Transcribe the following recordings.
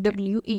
WE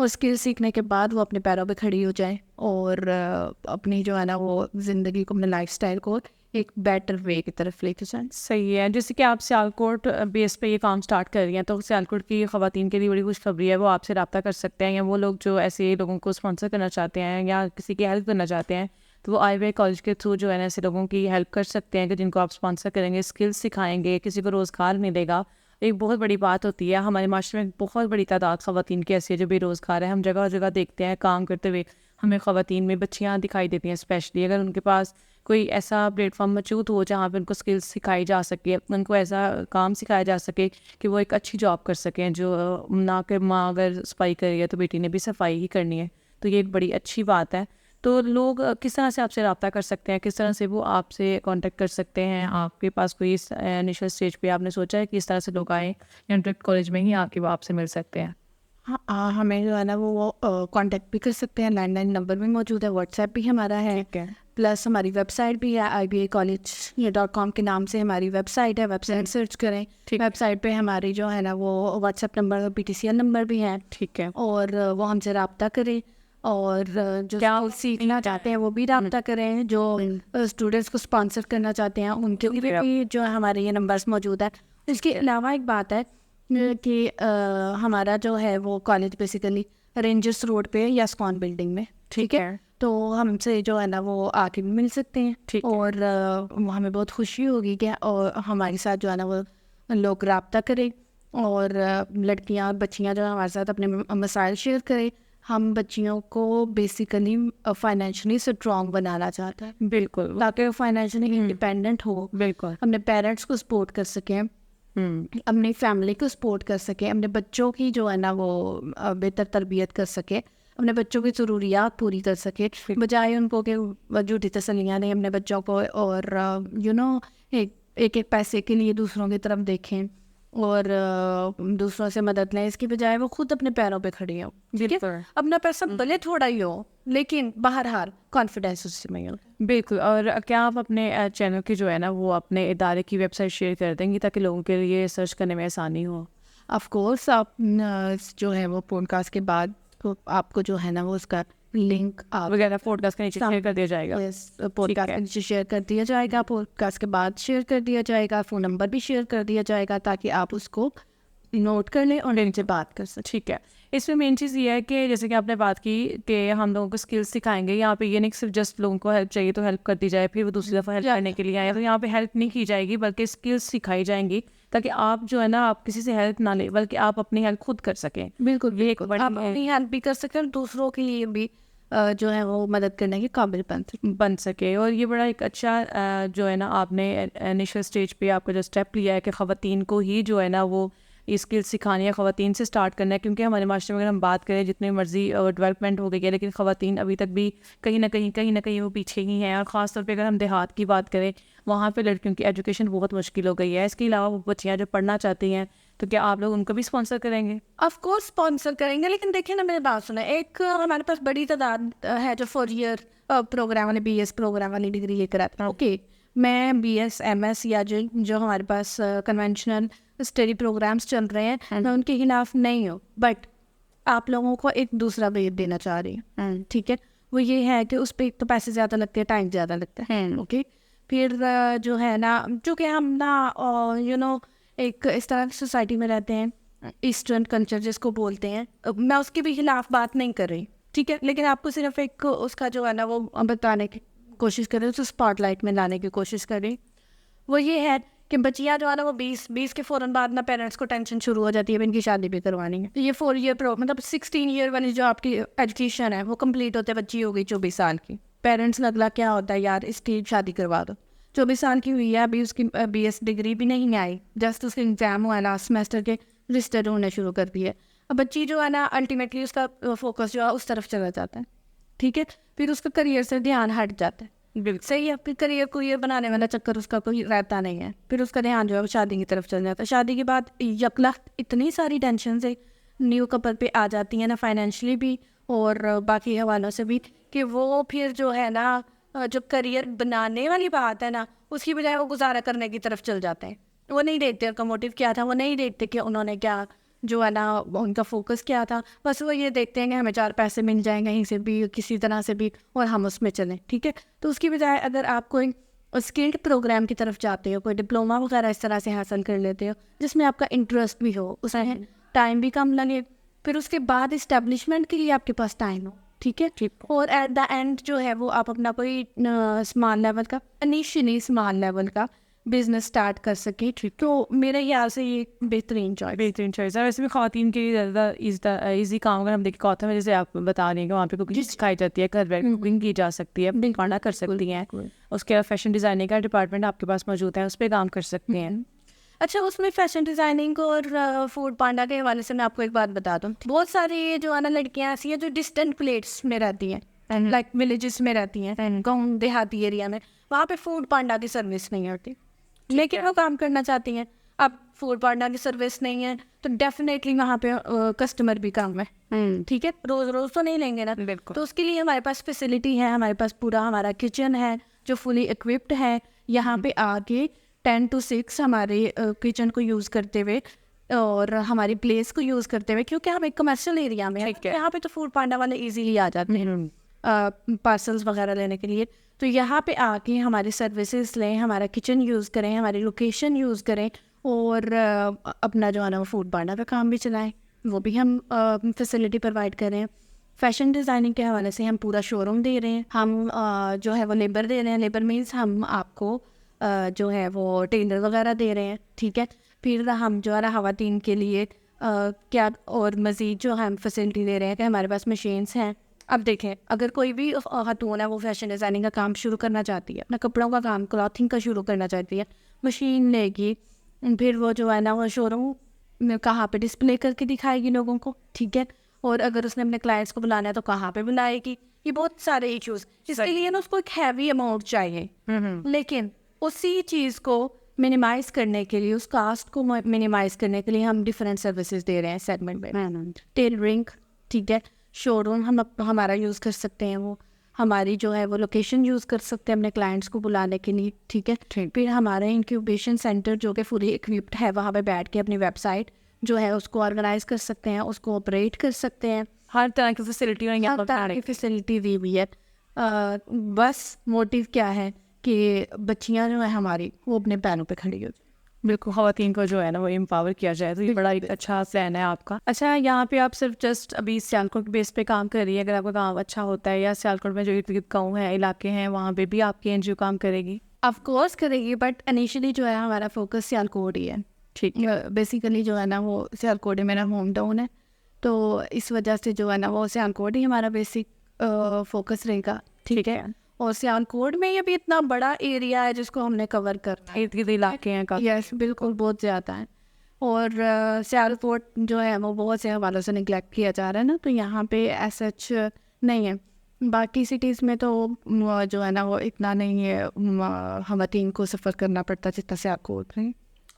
اور skill سیکھنے کے بعد وہ اپنے پیروں پہ کھڑی ہو جائیں اور اپنی جو ہے نا وہ زندگی کو، اپنے لائف اسٹائل کو ایک بیٹر وے کی طرف لے کے جائیں. صحیح ہے. جیسے کہ آپ سیالکوٹ بیس پہ یہ کام سٹارٹ کر رہی ہیں، تو سیالکوٹ کی خواتین کے لیے بڑی خوشخبری ہے، وہ آپ سے رابطہ کر سکتے ہیں، یا وہ لوگ جو ایسے لوگوں کو اسپانسر کرنا چاہتے ہیں یا کسی کی ہیلپ کرنا چاہتے ہیں، تو وہ آئی وے کالج کے تھرو جو ہے نا ایسے لوگوں کی ہیلپ کر سکتے ہیں کہ جن کو آپ اسپانسر کریں گے، اسکلس سکھائیں گے، کسی کو روزگار ملے گا. ایک بہت بڑی بات ہوتی ہے ہمارے معاشرے میں، بہت بڑی تعداد خواتین کی ایسی ہے جو بے روزگار ہے. ہم جگہ جگہ دیکھتے ہیں کام کرتے ہوئے، ہمیں خواتین میں بچیاں دکھائی دیتی ہیں، اسپیشلی اگر ان کے پاس کوئی ایسا پلیٹ فارم موجود ہو جہاں پہ ان کو اسکلس سکھائی جا سکے، ان کو ایسا کام سکھایا جا سکے کہ وہ ایک اچھی جاب کر سکیں. جو نہ کہ ماں اگر صفائی کر رہی ہے تو بیٹی نے بھی صفائی ہی کرنی ہے، تو یہ ایک بڑی اچھی بات ہے. تو لوگ کس طرح سے آپ سے رابطہ کر سکتے ہیں، کس طرح سے وہ آپ سے کانٹیکٹ کر سکتے ہیں؟ آپ کے پاس کوئی انیشل اسٹیج پہ آپ نے سوچا ہے کہ اس طرح سے لوگ آئیں یا ڈائریکٹ کالج میں ہی آ کے وہ آپ سے مل سکتے ہیں؟ ہاں، ہمیں جو ہے نا وہ کانٹیکٹ بھی کر سکتے ہیں. لینڈ لائن نمبر بھی موجود ہے، واٹس ایپ بھی ہمارا ہے، ٹھیک ہے. پلس ہماری ویب سائٹ بھی ہے IBA college.com کے نام سے ہماری ویب سائٹ ہے. ویب سائٹ سرچ کریں، ویب سائٹ پہ ہماری جو ہے نا وہ واٹس ایپ نمبر اور PTCL نمبر بھی ہے. ٹھیک ہے. اور وہ ہم سے رابطہ کریں، اور جو سیکھنا چاہتے ہیں وہ بھی رابطہ کریں. جو اسٹوڈنٹس کو اسپانسر کرنا چاہتے ہیں ان کے لیے بھی جو ہے ہمارے یہ نمبرس موجود ہے. اس کے علاوہ ایک بات ہے کہ ہمارا جو ہے وہ کالج بیسیکلی رینجرس روڈ پہ یا اسکون بلڈنگ میں. ٹھیک ہے، تو ہم سے جو ہے نا وہ آ کے بھی مل سکتے ہیں. اور ہمیں بہت خوشی ہوگی کہ ہمارے ساتھ جو ہے نا وہ لوگ رابطہ کریں، اور لڑکیاں اور بچیاں جو ہمارے ساتھ اپنے مسائل شیئر کریں. ہم بچیوں کو بیسیکلی فائنینشلی اسٹرانگ بنانا چاہتے ہیں. بالکل. تاکہ وہ فائنینشلی انڈیپینڈنٹ ہو، بالکل. اپنے پیرنٹس کو سپورٹ کر سکیں، اپنی فیملی کو سپورٹ کر سکیں، اپنے بچوں کی جو ہے نا وہ بہتر تربیت کر سکے، اپنے بچوں کی ضروریات پوری کر سکے، بجائے ان کو کہ جھوٹی تسلیاں دیں اپنے بچوں کو، اور ایک ایک پیسے کے لیے دوسروں کی طرف دیکھیں اور دوسروں سے مدد لیں. اس کی بجائے وہ خود اپنے پیروں پہ کھڑی ہوں. اپنا پیسہ بھلے تھوڑا ہی ہو لیکن بہرحال کانفیڈینس اس میں ہو. بالکل. اور کیا آپ اپنے چینل کی جو ہے نا وہ اپنے ادارے کی ویب سائٹ شیئر کر دیں گی تاکہ لوگوں کے لیے سرچ کرنے میں آسانی ہو؟ آف کورس، آپ جو ہے وہ پوڈ کاسٹ کے بعد آپ کو جو ہے نا وہ اس کا لنک وغیرہ پوڈ کاسٹ کے نیچے شیئر کر دیا جائے گا. پوڈ کاسٹ کے نیچے شیئر کر دیا جائے گا، پوڈ کاسٹ کے بعد شیئر کر دیا جائے گا، فون نمبر بھی شیئر کر دیا جائے گا تاکہ آپ اس کو نوٹ کر لیں اور ان سے بات کر سکیں. ٹھیک ہے. اس میں مین چیز یہ ہے کہ جیسے کہ آپ نے بات کی کہ ہم لوگوں کو اسکلس سکھائیں گے. یہاں پہ یہ نہیں صرف جسٹ لوگوں کو ہیلپ چاہیے تو ہیلپ کر دی جائے پھر وہ دوسری دفعہ ہیلپ کرنے کے لیے آئے، تو یہاں پہ ہیلپ نہیں کی جائے گی بلکہ اسکلس سکھائی جائیں گی تاکہ آپ جو ہے نا آپ کسی سے ہیلپ نہ لیں بلکہ آپ اپنی ہیلپ خود کر سکیں. بالکل، یہ ایک آپ اپنی ہیلپ بھی کر سکیں اور دوسروں کے لیے بھی جو ہے وہ مدد کرنے کے قابل بن سکے. اور یہ بڑا ایک اچھا جو ہے نا آپ نے انیشل اسٹیج پہ آپ کا جو اسٹیپ لیا ہے کہ خواتین کو ہی جو ہے نا وہ یہ اسکل سکھانی ہے، خواتین سے اسٹارٹ کرنا ہے. کیونکہ ہمارے معاشرے میں اگر ہم بات کریں جتنی مرضی ڈیولپمنٹ ہو گئی ہے لیکن خواتین ابھی تک بھی کہیں نہ کہیں وہ پیچھے ہی ہیں. اور خاص طور پہ اگر ہم دیہات کی بات کریں وہاں پہ لڑکیوں کی ایجوکیشن بہت مشکل ہو گئی ہے. اس کے علاوہ وہ بچیاں جو پڑھنا چاہتی ہیں تو کیا آپ لوگ ان کو بھی اسپانسر کریں گے؟ آف کورس اسپانسر کریں گے، لیکن دیکھیں نا میری بات سنیں، ایک ہمارے پاس بڑی تعداد ہے جو 4 ایئر پروگرام والے BS پروگرام والی ڈگری لے کر آتے ہیں. اوکے، میں BS MS یا جو ہمارے پاس کنونشنل اسٹڈی پروگرامس چل رہے ہیں میں ان کے خلاف نہیں ہوں، بٹ آپ لوگوں کو ایک دوسرا ویب دینا چاہ رہی ہوں. ٹھیک ہے، وہ یہ ہے کہ اس پہ ایک تو پیسے زیادہ لگتے ہیں، ٹائم زیادہ لگتا ہے. اوکے، پھر جو ہے نا چونکہ ہم نا ایک اس طرح کی سوسائٹی میں رہتے ہیں، ایسٹرن کلچر جس کو بولتے ہیں، میں اس کے بھی خلاف بات نہیں کر رہی. ٹھیک ہے، لیکن آپ کو صرف ایک اس کا جو ہے نا وہ بتانے کی کوشش کریں، اسے اسپاٹ لائٹ میں لانے کی کوشش کریں. وہ یہ ہے کہ بچیاں جو ہے نا وہ 20 کے فوراً بعد نا پیرنٹس کو ٹینشن شروع ہو جاتی ہے ان کی شادی بھی کروانی ہے. تو یہ 4 ایئر مطلب 16 ایئر والی جو آپ کی ایجوکیشن ہے وہ کمپلیٹ ہوتے بچی ہو گئی 24 سال کی. پیرنٹس اگلا کیا ہوتا ہے، یار اس کی شادی کروا دو. 24 سال کی ہوئی ہے، ابھی اس کی BS ڈگری بھی نہیں آئی، جسٹ اس کے ایگزام ہوا ہے لاسٹ سیمسٹر کے، رجسٹر ہونے شروع کر دیے. اب بچی جو ہے نا الٹیمیٹلی اس کا فوکس جو ہے اس طرف چلا جاتا ہے. ٹھیک ہے، پھر اس کا کریئر سے دھیان ہٹ جاتا ہے. بالکل صحیح ہے، پھر کریئر کو یہ بنانے والا چکر اس کا کوئی رہتا نہیں ہے. پھر اس کا دھیان جو ہے وہ شادی کی طرف چل جاتا ہے. شادی کے بعد یکلخت اتنی ساری ٹینشن سے نیو کپل پہ آ جاتی ہیں نا، فائنینشلی بھی اور باقی حوالوں سے بھی، کہ وہ پھر جو ہے نا جو کریئر بنانے والی بات ہے نا اس کی بجائے وہ گزارا کرنے کی طرف چل جاتے ہیں. وہ نہیں دیکھتے ان کا موٹیو کیا تھا، وہ نہیں دیکھتے کہ انہوں نے کیا جو ہے نا ان کا فوکس کیا تھا، بس وہ یہ دیکھتے ہیں کہ ہمیں 4 پیسے مل جائیں کہیں سے بھی کسی طرح سے بھی اور ہم اس میں چلیں. ٹھیک ہے، تو اس کی بجائے اگر آپ کوئی اسکلڈ پروگرام کی طرف جاتے ہو، کوئی ڈپلوما وغیرہ اس طرح سے حاصل کر لیتے ہو جس میں آپ کا انٹرسٹ بھی ہو، اس میں ٹائم بھی کم لگے، پھر اس کے بعد اسٹیبلشمنٹ کے لیے آپ کے پاس ٹائم ہو. ٹھیک ہے، اور ایٹ دا اینڈ جو ہے وہ آپ اپنا کوئی اسمال لیول کا انیشلی اسمال لیول کا بزنس اسٹارٹ کر سکیں. تو میرے خیال سے یہ بہترین چوائس ہے. ویسے بھی خواتین کے لیے زیادہ ایزی کام اگر ہم دیکھیں کوتھا میں جیسے آپ بتا رہی ہیں کہ وہاں پہ کوکنگ سکھائی جاتی ہے، گھر بیٹھ کوکنگ کی جا سکتی ہے، کھانا کر سکتی ہیں. اس کے فیشن ڈیزائننگ کا ڈپارٹمنٹ آپ کے پاس موجود ہے، اس پہ کام کر سکتے ہیں. اچھا، اس میں فیشن ڈیزائننگ اور فوڈ پانڈا کے حوالے سے میں آپ کو ایک بات بتا دوں. بہت ساری جو ہے نا لڑکیاں ایسی ہیں جو ڈسٹنٹ پلیٹس میں رہتی ہیں، لائک ولیجز میں رہتی ہیں، گاؤں دیہاتی ایریا میں، وہاں پہ فوڈ پانڈا کی سروس نہیں ہوتی، لیکن وہ کام کرنا چاہتی ہیں. اب فوڈ پانڈا کی سروس نہیں ہے تو ڈیفینیٹلی وہاں پہ کسٹمر بھی کم ہے. ٹھیک ہے، روز روز تو نہیں لیں گے نا، تو اس کے لیے ہمارے پاس فیسلٹی ہے، ہمارے پاس پورا ہمارا کچن ہے جو فلی اکوپڈ ہے. یہاں پہ آ کے 10 to 6 ہمارے کچن کو یوز کرتے ہوئے اور ہماری پلیس کو یوز کرتے ہوئے، کیونکہ ہم ایک کمرشل ایریا میں ہیں، یہاں پہ تو فوڈ پانڈا والے ایزیلی آ جاتے ہیں پارسلز وغیرہ لینے کے لیے. تو یہاں پہ آ کے ہماری سروسز لیں، ہمارا کچن یوز کریں، ہماری لوکیشن یوز کریں اور اپنا جو ہے نا وہ فوڈ پانڈا کا کام بھی چلائیں. وہ بھی ہم فیسلٹی پرووائڈ کریں. فیشن ڈیزائننگ کے حوالے سے ہم پورا شو روم دے رہے ہیں، ہم جو ہے وہ لیبر دے رہے ہیں. لیبر مینس ہم آپ کو جو ہے وہ ٹیلر وغیرہ دے رہے ہیں. ٹھیک ہے، پھر ہم جو ہے نا خواتین کے لیے کیا اور مزید جو ہم فیسلٹی دے رہے ہیں کہ ہمارے پاس مشینس ہیں. اب دیکھیں، اگر کوئی بھی خاتون ہے وہ فیشن ڈیزائننگ کا کام شروع کرنا چاہتی ہے، اپنا کپڑوں کا کام کلاتھنگ کا شروع کرنا چاہتی ہے، مشین لے گی، پھر وہ جو ہے نا وہ شو روم میں کہاں پہ ڈسپلے کر کے دکھائے گی لوگوں کو. ٹھیک ہے، اور اگر اس نے اپنے کلائنٹس کو بلانا ہے تو کہاں پہ بلائے گی. یہ بہت سارے ایشوز، اس کے لیے نا اس کو ایک ہیوی اماؤنٹ چاہیے. لیکن اسی چیز کو منیمائز کرنے کے لیے، اس کاسٹ کو منیمائز کرنے کے لیے ہم ڈفرینٹ سروسز دے رہے ہیں سیگمنٹ میں. ٹیلرنگ، ٹھیک ہے، شو روم ہم ہمارا یوز کر سکتے ہیں، وہ ہماری جو ہے وہ لوکیشن یوز کر سکتے ہیں اپنے کلائنٹس کو بلانے کے لیے. ٹھیک ہے، پھر ہمارا انکیوبیشن سینٹر جو کہ فلی اکوپڈ ہے، وہاں پہ بیٹھ کے اپنی ویب سائٹ جو ہے اس کو آرگنائز کر سکتے ہیں، اس کو آپریٹ کر سکتے ہیں. ہر طرح کی فیسلٹی ہر طرح کی فیسلٹی دی ہوئی ہے. بس موٹیو کیا ہے کہ بچیاں جو ہیں ہماری وہ اپنے پیروں پہ کھڑی ہو جائیں. بالکل، خواتین کو جو ہے نا وہ امپاور کیا جائے، تو یہ بڑا ایک اچھا پلان ہے آپ کا. اچھا، یہاں پہ آپ صرف جسٹ ابھی سیالکوٹ کے بیس پہ کام کر رہی ہے، اگر آپ کا کام اچھا ہوتا ہے یا سیالکوٹ میں جو ارد گرد گاؤں ہے، علاقے ہیں، وہاں پہ بھی آپ کی این جی او کام کرے گی؟ آف کورس کرے گی، بٹ انیشلی جو ہے ہمارا فوکس سیالکوٹ ہی ہے. ٹھیک ہے، بیسیکلی جو ہے نا وہ سیالکوٹ ہی میرا ہوم ٹاؤن ہے، تو اس وجہ سے جو ہے نا وہ سیالکوٹ ہی ہمارا بیسک فوکس رہے گا. ٹھیک ہے، اور سیالکوٹ میں یہ بھی اتنا بڑا ایریا ہے جس کو ہم نے کور کرنا ہے. ارد گرد علاقے ہیں کافی. یس، بالکل، بہت زیادہ ہیں. اور سیالکوٹ جو ہے وہ بہت سے حوالوں سے نگلیکٹ کیا جا رہا ہے نا، تو یہاں پہ ایسا نہیں ہے. باقی سٹیز میں تو جو ہے نا وہ اتنا نہیں ہے، خواتین کو سفر کرنا پڑتا جتنا سیالکوٹ میں.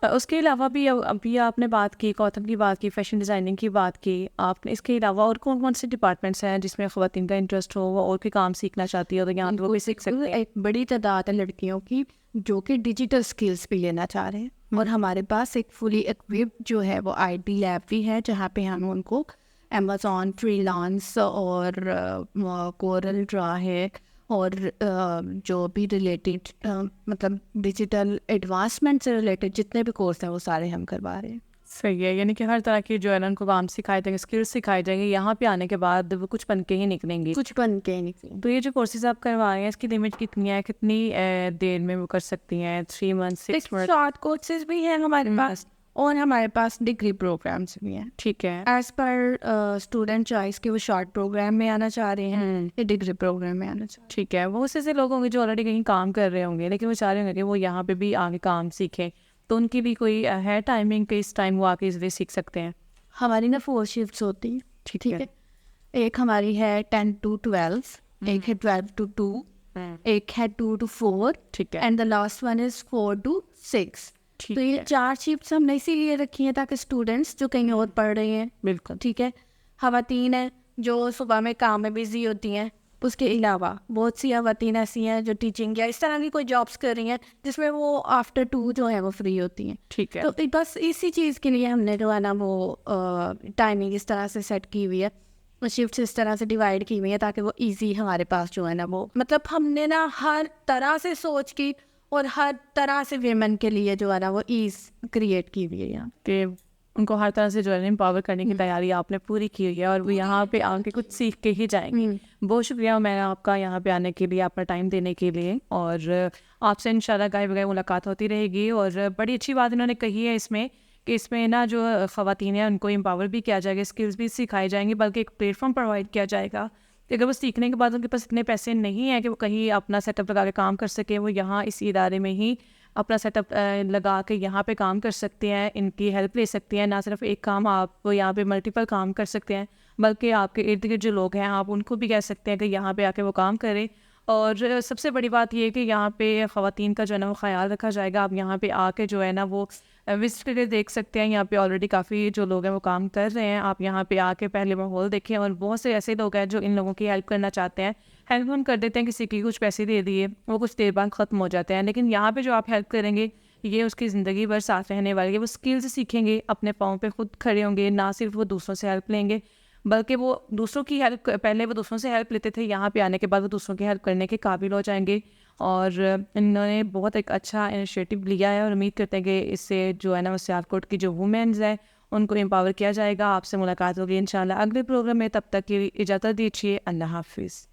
اس کے علاوہ بھی ابھی آپ نے بات کی، کوتھم کی بات کی، فیشن ڈیزائننگ کی بات کی آپ نے، اس کے علاوہ اور کون کون سے ڈپارٹمنٹس ہیں جس میں خواتین کا انٹرسٹ ہو، وہ اور بھی کام سیکھنا چاہتی ہے تو یہاں پہ وہ بھی سیکھ سکتے ہیں؟ ایک بڑی تعداد ہے لڑکیوں کی جو کہ ڈیجیٹل اسکلس بھی لینا چاہ رہے ہیں، اور ہمارے پاس ایک فلی اکوپڈ جو ہے وہ آئی ٹی لیب بھی ہے جہاں پہ ہم ان کو امیزون فری لانس اور کورل ڈرا ہے اور جو بھی ریلیٹڈ مطلب ڈیجیٹل ایڈوانسمنٹ سے ریلیٹڈ جتنے بھی کورس ہیں وہ سارے ہم کروا رہے ہیں. صحیح ہے، یعنی کہ ہر طرح کی جو ہے نا ان کو کام سکھائے جائیں گے، اسکلس سکھائے جائیں گے، یہاں پہ آنے کے بعد وہ کچھ بن کے ہی نکلیں گی. کچھ بن کے نکلیں. تو یہ جو کورسز آپ کروا رہے ہیں اس کی لمٹ کتنی ہے، کتنی دیر میں وہ کر سکتی ہیں؟ 3 months 6 months؟ شارٹ کورسز بھی ہیں ہمارے پاس اور ہمارے پاس ڈگری پروگرامس بھی ہیں. ٹھیک ہے، ایز پر اسٹوڈنٹ چوائس کہ وہ شارٹ پروگرام میں آنا چاہ رہے ہیں یا ڈگری پروگرام میں آنا چاہ رہے ہیں. ٹھیک ہے. وہ سے لوگ ہوں گے جو آلریڈی کہیں کام کر رہے ہوں گے لیکن وہ چاہ رہے ہوں گے کہ وہ یہاں پہ بھی آگے کام سیکھیں، تو ان کی بھی کوئی ہے ٹائمنگ کہ اس ٹائم وہ آ کے اس لیے سیکھ سکتے ہیں؟ ہماری نا 4 شفٹس ہوتی ہیں. ٹھیک ہے، ایک ہماری ہے 10 to 12، ایک ہے 12 to 2، ایک ہے 2 to 4، ٹھیک ہے، and the last one is 4 to 6. تو یہ 4 شفٹس ہم نے اسی لیے رکھی ہیں تاکہ اسٹوڈنٹس جو کہیں اور پڑھ رہے ہیں، بالکل ٹھیک ہے، خواتین ہیں جو صبح میں کام میں بزی ہوتی ہیں، اس کے علاوہ بہت سی خواتین ایسی ہیں جو ٹیچنگ یا اس طرح کی کوئی جابس کر رہی ہیں جس میں وہ آفٹر 2 جو ہے وہ فری ہوتی ہیں. ٹھیک ہے. تو بس اسی چیز کے لیے ہم نے جو ہے نا وہ ٹائمنگ اس طرح سے سیٹ کی ہوئی ہے, شفٹس اس طرح سے ڈیوائڈ کی ہوئی ہیں تاکہ وہ ایزی ہمارے پاس جو ہے نا وہ مطلب ہم نے نا ہر طرح سے سوچ کی اور ہر طرح سے ویمن کے لیے جو ہے نا وہ ایز کریٹ کی ہوئی ہے یہاں کہ ان کو ہر طرح سے جو ہے امپاور کرنے کی تیاری آپ نے پوری کی ہوئی ہے اور وہ یہاں پہ آ کے کچھ سیکھ کے ہی جائیں گے. بہت شکریہ میں آپ کا یہاں پہ آنے کے لیے, اپنا ٹائم دینے کے لیے, اور آپ سے انشاءاللہ گاہے بغیر ملاقات ہوتی رہے گی. اور بڑی اچھی بات انہوں نے کہی ہے اس میں کہ اس میں نا جو خواتین ہیں ان کو امپاور بھی کیا جائے گا, اسکلز بھی سکھائی جائیں گی, بلکہ ایک پلیٹ فارم پرووائڈ کیا جائے گا کہ اگر وہ سیکھنے کے بعد ان کے پاس اتنے پیسے نہیں ہیں کہ وہ کہیں اپنا سیٹ اپ لگا کے کام کر سکیں, وہ یہاں اس ادارے میں ہی اپنا سیٹ اپ لگا کے یہاں پہ کام کر سکتے ہیں, ان کی ہیلپ لے سکتے ہیں. نہ صرف ایک کام, آپ یہاں پہ ملٹیپل کام کر سکتے ہیں, بلکہ آپ کے ارد گرد جو لوگ ہیں آپ ان کو بھی کہہ سکتے ہیں کہ یہاں پہ آ کے وہ کام کریں. اور سب سے بڑی بات یہ ہے کہ یہاں پہ خواتین کا جو ہے نا وہ خیال رکھا جائے گا. آپ یہاں پہ آ کے جو ہے نا وہ وزٹ کر کے دیکھ سکتے ہیں, یہاں پہ آلریڈی کافی جو لوگ ہیں وہ کام کر رہے ہیں. آپ یہاں پہ آ کے پہلے ماحول دیکھیں, اور بہت سے ایسے لوگ ہیں جو ان لوگوں کی ہیلپ کرنا چاہتے ہیں. ہیلپ ہم کر دیتے ہیں, کسی کی کچھ پیسے دے دیے, وہ کچھ دیر بعد ختم ہو جاتے ہیں. لیکن یہاں پہ جو آپ ہیلپ کریں گے یہ اس کی زندگی بھر ساتھ رہنے والی ہے. وہ اسکلز سیکھیں گے, اپنے پاؤں پہ خود کھڑے ہوں گے, نہ صرف وہ دوسروں سے ہیلپ لیں گے بلکہ وہ دوسروں کی ہیلپ, پہلے وہ دوسروں سے ہیلپ لیتے تھے, یہاں پہ آنے کے بعد وہ دوسروں کی ہیلپ کرنے کے قابل ہو جائیں گے. اور انہوں نے بہت ایک اچھا انیشیٹو لیا ہے, اور امید کرتے ہیں کہ اس سے جو ہے نا وہ سیالکوٹ کی جو وومینز ہیں ان کو امپاور کیا جائے گا. آپ سے ملاقات ہوگی انشاءاللہ اگلے پروگرام میں, تب تک کی اجازت دیجیے. اللہ حافظ.